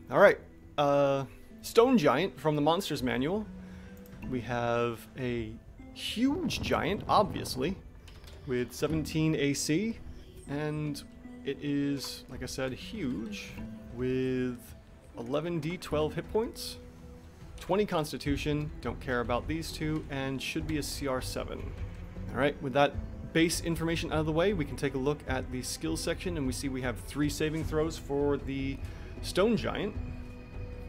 Alright, Stone Giant from the Monsters Manual. We have a huge giant, obviously, with 17 AC, and it is, like I said, huge, with 11 D12 hit points, 20 Constitution, don't care about these two, and should be a CR7. Alright, with that base information out of the way, we can take a look at the skills section, and we see we have 3 saving throws for the Stone Giant.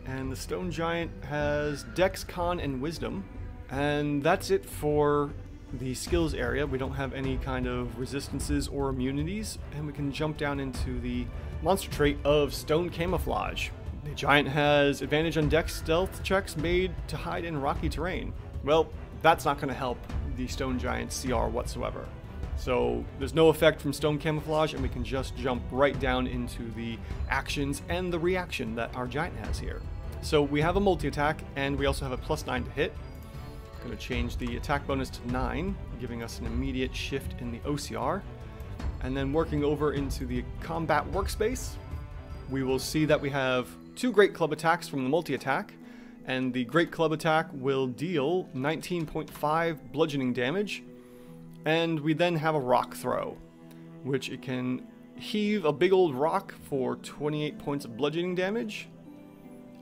And the Stone Giant has Dex, Con, and Wisdom. And that's it for the skills area. We don't have any kind of resistances or immunities. And we can jump down into the monster trait of Stone Camouflage. The Giant has advantage on Dex stealth checks made to hide in rocky terrain. Well, that's not going to help the Stone Giant CR whatsoever. So there's no effect from Stone Camouflage, and we can just jump right down into the actions and the reaction that our Giant has here. So we have a multi-attack, and we also have a +9 to hit. I'm going to change the attack bonus to 9, giving us an immediate shift in the OCR. And then working over into the combat workspace, we will see that we have 2 Great Club attacks from the multi-attack, and the Great Club attack will deal 19.5 bludgeoning damage, and we then have a rock throw, which it can heave a big old rock for 28 points of bludgeoning damage,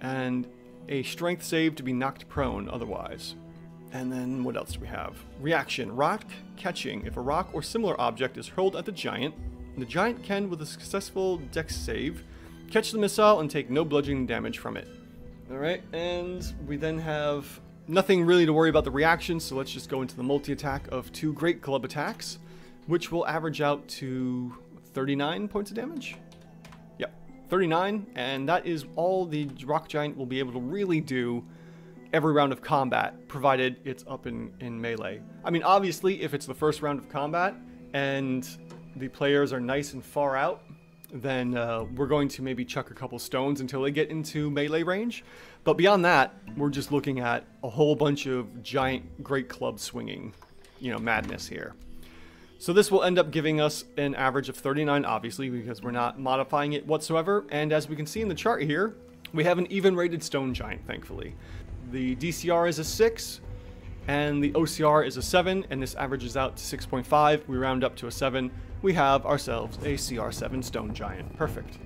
and a strength save to be knocked prone otherwise. And then what else do we have? Reaction, rock catching. If a rock or similar object is hurled at the Giant can, with a successful Dex save, catch the missile and take no bludgeoning damage from it. Alright, and we then have nothing really to worry about the reaction, so let's just go into the multi-attack of 2 Great Club attacks, which will average out to 39 points of damage. 39, and that is all the Rock Giant will be able to really do every round of combat, provided it's up in melee. I mean, obviously, if it's the first round of combat and the players are nice and far out, then we're going to maybe chuck a couple stones until they get into melee range. But beyond that, we're just looking at a whole bunch of giant Great Club swinging, madness here. So this will end up giving us an average of 39, obviously, because we're not modifying it whatsoever. And as we can see in the chart here, we have an even rated Stone Giant, thankfully. The DCR is a 6, and the OCR is a 7, and this averages out to 6.5. We round up to a 7. We have ourselves a CR7 Stone Giant. Perfect.